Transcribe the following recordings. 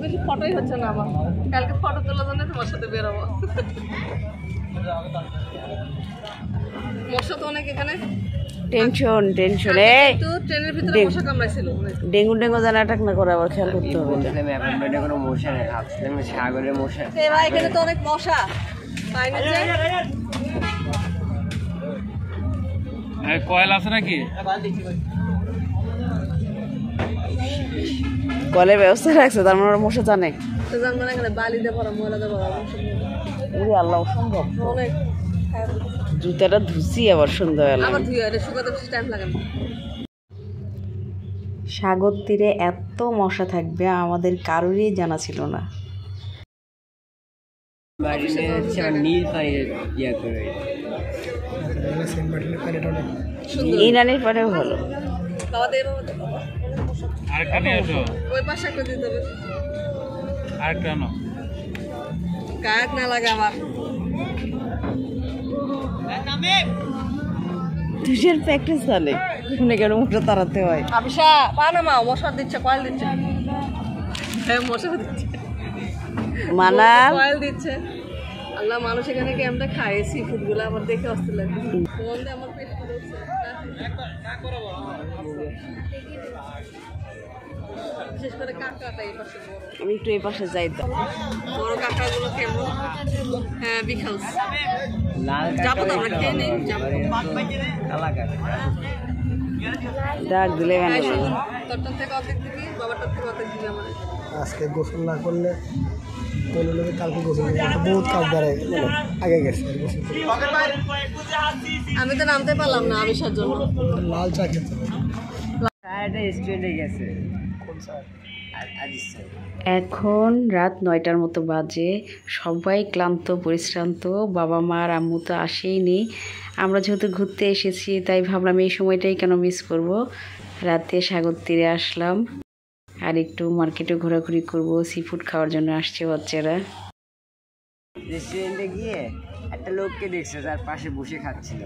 বেশি ফটোই হচ্ছে না আমার। কালকে ফটো তোলার জন্য তোমার সাথে বেরোবো। মশা তো অনেক এখানে। টেনশন তো ট্রেনের ভিতরে মশা কামড়াইছিল। ডেঙ্গু যেন অ্যাটাক না করে আবার খেয়াল করতে হবে। কোনো মশা নেই, ভাবছিলাম সাগরের মশা। ভাই এখানে তো অনেক মশা। কয়েল আছে নাকি? কলের ব্যবস্থা রাখছে, তার মানে মশা জানে। বালি দিয়ে ভরা, ময়লা দিয়ে ভরা। আল্লাহ অসম্ভব। অনেক জুতাটা ধুসি আবার সন্ধ্যাবেলা। সাগর তীরে এত মশা থাকবে আমাদের কারোরই জানা ছিল না। ইরানের পাড়েও ভালো। কাক না লাগে আমার। তুষের প্র্যাকটিস চলে, শুনে কেন মশা তাড়াতে হয়। আবিশা পানামা মশার দিচ্ছে, কয়েল দিচ্ছে। হ্যাঁ মশা দিচ্ছে, মানা কয়েল দিচ্ছে। আল্লাহ, মানুষ এখানে কি আমরা খাই সি ফুড গুলো আমার দেখে আসতে লাগে। আমার পেট ফুলে উঠছে। বিশেষ করে কাঁকড়াটা এই পাশে বড়। আমি একটু এই পাশে যাই তো। বড় কাঁকড়াগুলো কেমন? হ্যাঁ বিখাল। যাবো তো আমরা, খেয়ে নেই। ডাক দিলে তোরটার থেকে অর্ধেক দিবি, বাবাটার থেকে অর্ধেক দিবি আমার। আজকে গোসল না করলে কালকে গোসল বহুত কাজ দাঁড়ায়, আগে গেছে। আমি তো নামতে পারলাম না আবিষার জন্য। লাল চা খেতে গেছে। এখন রাত 9টার মতো বাজে। সবাই ক্লান্ত পরিশ্রান্ত। বাবা মা আর আম্মু তো আসেইনি। আমরা যেহেতু ঘুরতে এসেছি তাই ভাবলাম এই সময়টাই কেন মিস করব। রাতে সাগর তীরে আসলাম আর একটু মার্কেটে ঘোরাঘুরি করব। সি ফুড খাওয়ার জন্য আসছে বাচ্চারা। রেস্টুরেন্টে গিয়ে একটা লোককে দেখছে তার পাশে বসে খাচ্ছিল।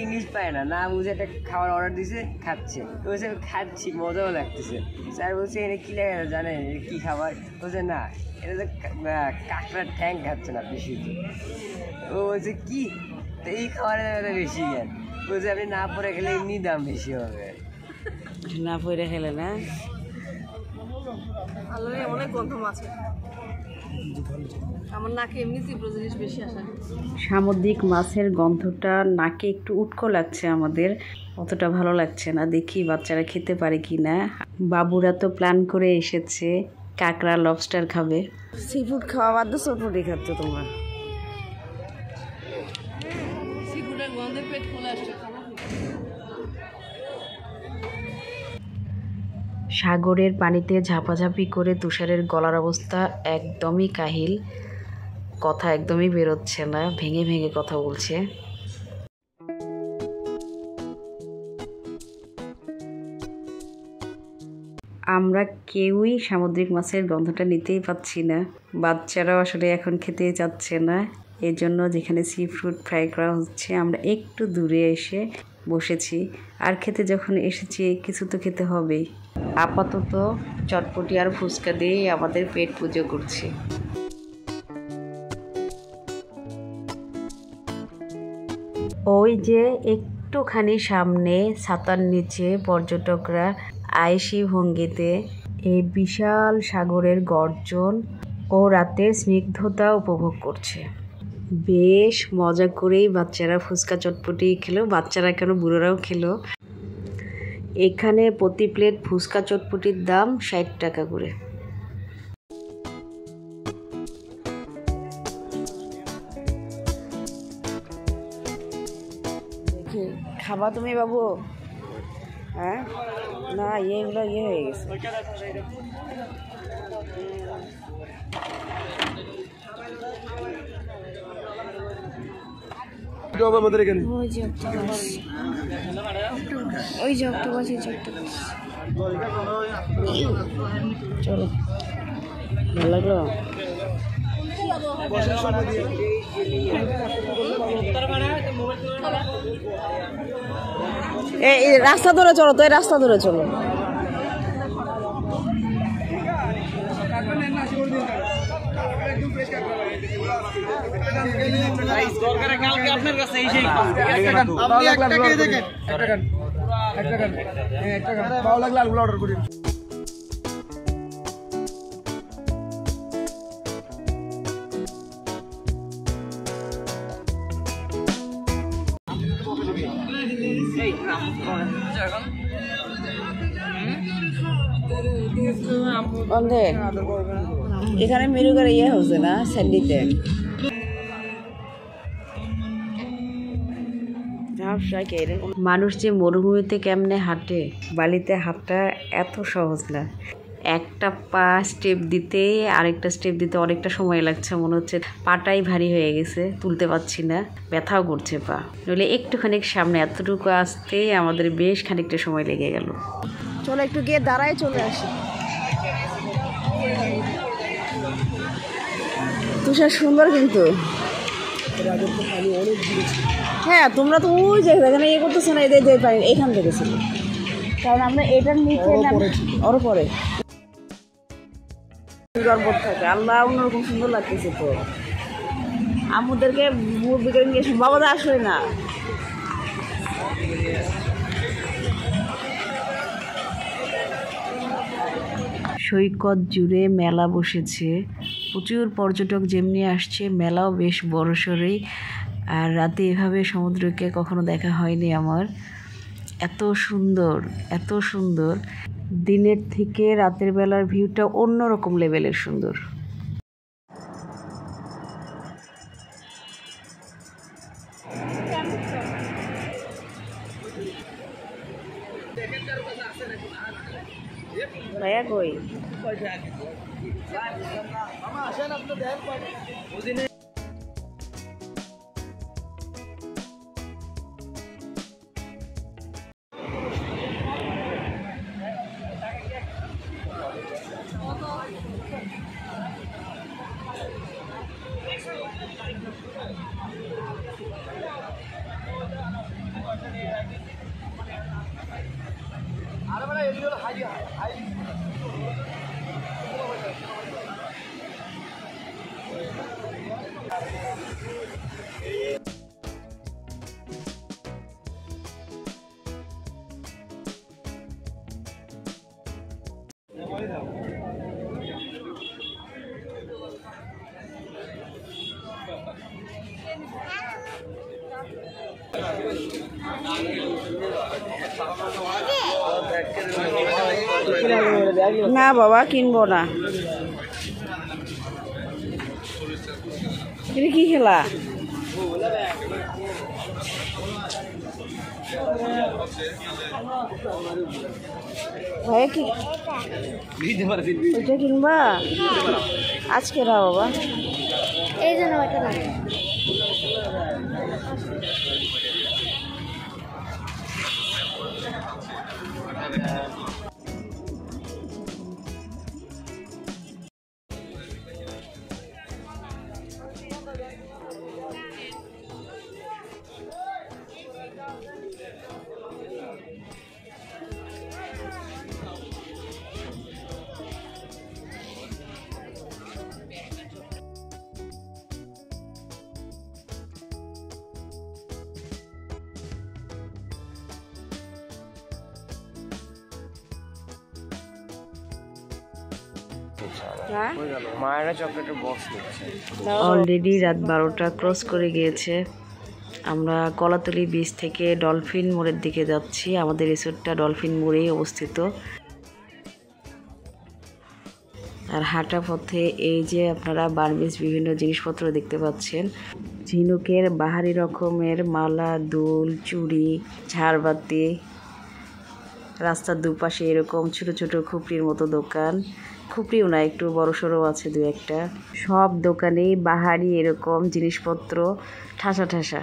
ইংলিশ পায় না, না বুঝে একটা খাবার অর্ডার দিছে, খাচ্ছে। বলছে খাচ্ছি, মজাও লাগতেছে। স্যার বলছে এনে কি লাগে না জানেন কি খাবার? বলছে না, এটা তো কাঁকড়ার ঠ্যাং খাচ্ছে না, বেশি। ও বলছে কি এই খাবারের বেশি জ্ঞান। বলছে আপনি না পরে খেলে এমনি দাম বেশি হবে। না পরে খেলে না। অনেক গন্ধ আছে আমার নাকে, এমনি তীব্র জিনিস বেশি আসে। সামুদ্রিক মাছের গন্ধটা নাকে একটু উটকো লাগছে আমাদের, অতটা ভালো লাগছে না। দেখি বাচ্চারা খেতে পারে কি না। বাবুরা তো প্ল্যান করে এসেছে কাঁকড়া লবস্টার খাবে। সি ফুড খাওয়া বাদ দিয়ে চটপটি খাচ্ছ তোমরা। সি ফুডের গন্ধে পেট ফুলে আসছে। সাগরের পানিতে ঝাপাঝাপি করে তুষারের গলার অবস্থা একদমই কাহিল। কথা একদমই বেরোচ্ছে না, ভেঙে ভেঙে কথা বলছে। আমরা কেউই সামুদ্রিক মাছের গন্ধটা নিতেই পাচ্ছি না। বাচ্চারাও আসলে এখন খেতেই চাচ্ছে না। এই জন্য যেখানে সি ফুড ফ্রাই করা হচ্ছে আমরা একটু দূরে এসে বসেছি। আর খেতে যখন এসেছি কিছু তো খেতে হবেই। আপাতত চটপটি আর ফুচকা দিয়েই আমাদের পেট পুজো করছে। ওই যে একটুখানি সামনে ছাতার নিচে পর্যটকরা আয়েশি ভঙ্গিতে এই বিশাল সাগরের গর্জন ও রাতের স্নিগ্ধতা উপভোগ করছে। বেশ মজা করেই বাচ্চারা ফুচকা চটপটি খেলো। বাচ্চারা কেন, বুড়োরাও খেলো। এখানে প্রতি প্লেট ফুচকা চটপটির দাম 60 টাকা করে। খাবা তুমি বাবু? হ্যাঁ না, এগুলো হয়ে গেছে। আমাদের এখানে ওই যে অক্টোপাস, চলো, ভালো লাগলো। এই রাস্তা ধরে চলো তো, এই রাস্তা ধরে চলো। এখানে মেরু করে ইয়ে হচ্ছে না স্যান্ডিতে মানুষ যে মরুভূমিতে কেমনে হাঁটে, বালিতে হাঁটা এত সহজ না। একটা পা স্টেপ দিতে আরেকটা স্টেপ দিতে অনেকটা সময় লাগছে, মনে হচ্ছে পাটাই ভারী হয়ে গেছে, তুলতে পারছি না, ব্যথাও করছে পা। নইলে একটুখানি সামনে এতটুকু আসতে আমাদের বেশ খানিকটা সময় লেগে গেল। চলো একটু গিয়ে দাঁড়ায় চলে আসি। তুষার সুন্দর কিন্তু। হ্যাঁ, তোমরা তো ওই জায়গা এখানে ইয়ে করতেছো না, এদের পানি এখান থেকে ছিল, কারণ আমরা এটার নিচে ওর পরে থাকে। আল্লাহ অন্যরকম সুন্দর লাগতেছে তো। আমাদেরকে মুরগিকে নিয়ে বাবা আসলে না। সৈকত জুড়ে মেলা বসেছে, প্রচুর পর্যটক যেমনি আসছে, মেলাও বেশ বড়সড়ই। আর রাতে এভাবে সমুদ্রকে কখনো দেখা হয়নি আমার। এত সুন্দর, এত সুন্দর। দিনের থেকে রাতের বেলার ভিউটা অন্যরকম লেভেলের সুন্দর। ভাইয়া কই? না বাবা, কিনবো না। এটা কি খেলা? ভাইয়া কি ওইটা কিনবা? আজকে না বাবা, এই জন্য ওইটা লাগে। মায়েরা চকলেটের বক্স নিচ্ছে। অলরেডি রাত 12টা ক্রস করে গিয়েছে। আমরা কলাতলি বিচ থেকে ডলফিন মোড়ের দিকে যাচ্ছি। আমাদের রিসোর্টটা ডলফিন মোড়েই অবস্থিত। আর হাঁটা পথে এই যে আপনারা বার্মিজ বিভিন্ন জিনিসপত্র দেখতে পাচ্ছেন। ঝিনুকের বাহারি রকমের মালা, দুল, চুড়ি, ঝাড়বাতি। রাস্তার দুপাশে এরকম ছোট ছোট খুপড়ির মতো দোকান, খুপড়িও না, একটু বড় সড়ো আছে দু একটা। সব দোকানেই বাহারি এরকম জিনিসপত্র ঠাসা ঠাসা।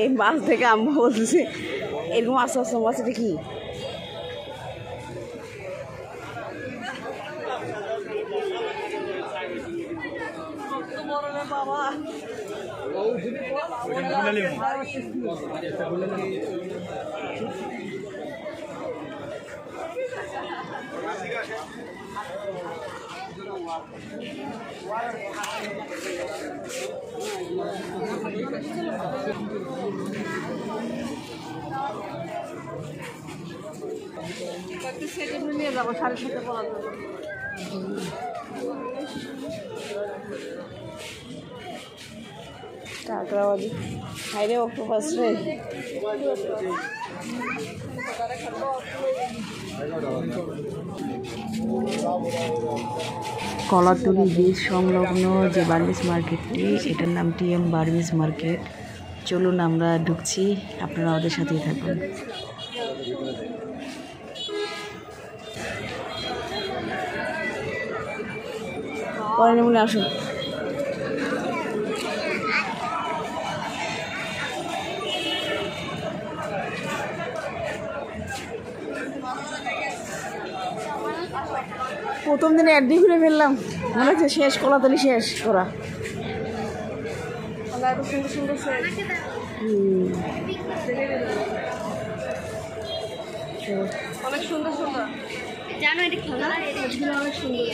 এই মাছ থেকে আম্মা বলতেছে এরকম আস্তে আস্তে মাছ, এটা কি? নিয়ে যাবো 7:30 পড়া যাবে। কাঁকড়া বাজি হাইরে অক্টোপাস রে। কলাতলি বীজ সংলগ্ন যে বার্মিজ মার্কেটটি, এটার নাম টিএম বার্মিজ মার্কেট। চলুন আমরা ঢুকছি, আপনারা আমাদের সাথেই থাকুন। পরে মনে আসুন। প্রথম দিনে অ্যাডি ঘুরে ফেললাম, মনে হচ্ছে শেষ, কলাতলি শেষ করা। এত সুন্দর সুন্দর সেট অনেক সুন্দর সুন্দর। জানো এটা কি না? এগুলো অনেক সুন্দর।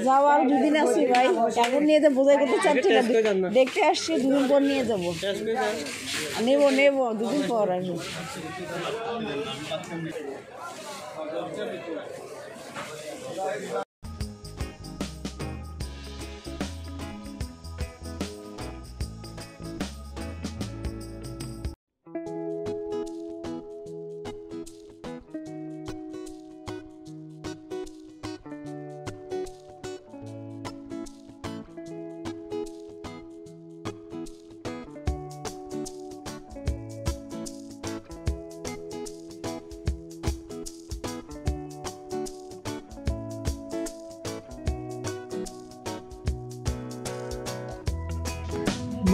যাওয়ার দুদিন আসছি ভাই, এখন নিয়ে তো বোঝাই করতে চাচ্ছি না, দেখতে আসছি, দুদিন পর নিয়ে যাবো। নেবো নেবো, দুদিন পর আসবো।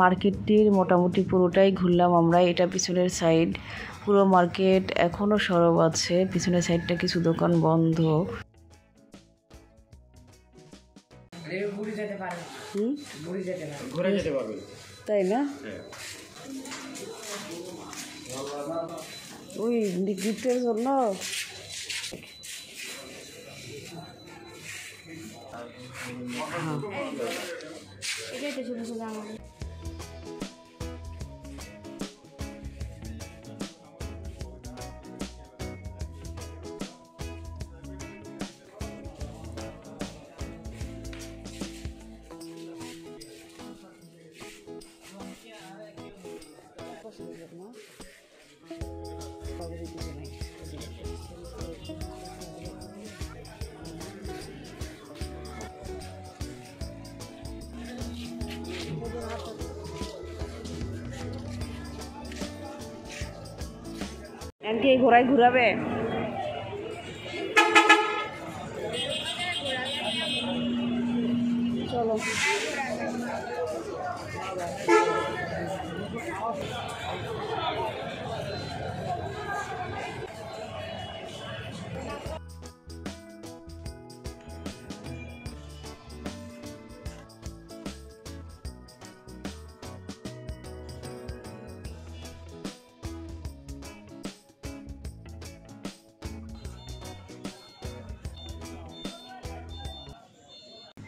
মার্কেটটির মোটামুটি পুরোটাই ঘুরলাম আমরা। এটা পিছনের সাইড, পুরো মার্কেট এখনও সরব আছে, পিছনের সাইডটা কিছু দোকান বন্ধ। তাই না? ওই গিফটের জন্য এমনকি ঘোড়ায় ঘুরাবে। চলো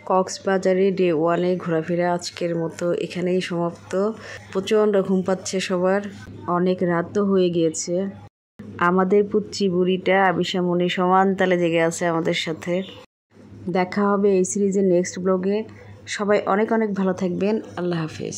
কক্সবাজারে ডে 1 ঘোরাফেরা আজকের মতো এখানেই সমাপ্ত। প্রচণ্ড ঘুম পাচ্ছে সবার, অনেক রাতও হয়ে গিয়েছে। আমাদের পুচ্চি বুড়িটা আবিশামণি সমান তালে জেগে আছে আমাদের সাথে। দেখা হবে এই সিরিজের নেক্সট ব্লগে। সবাই অনেক অনেক ভালো থাকবেন। আল্লাহ হাফেজ।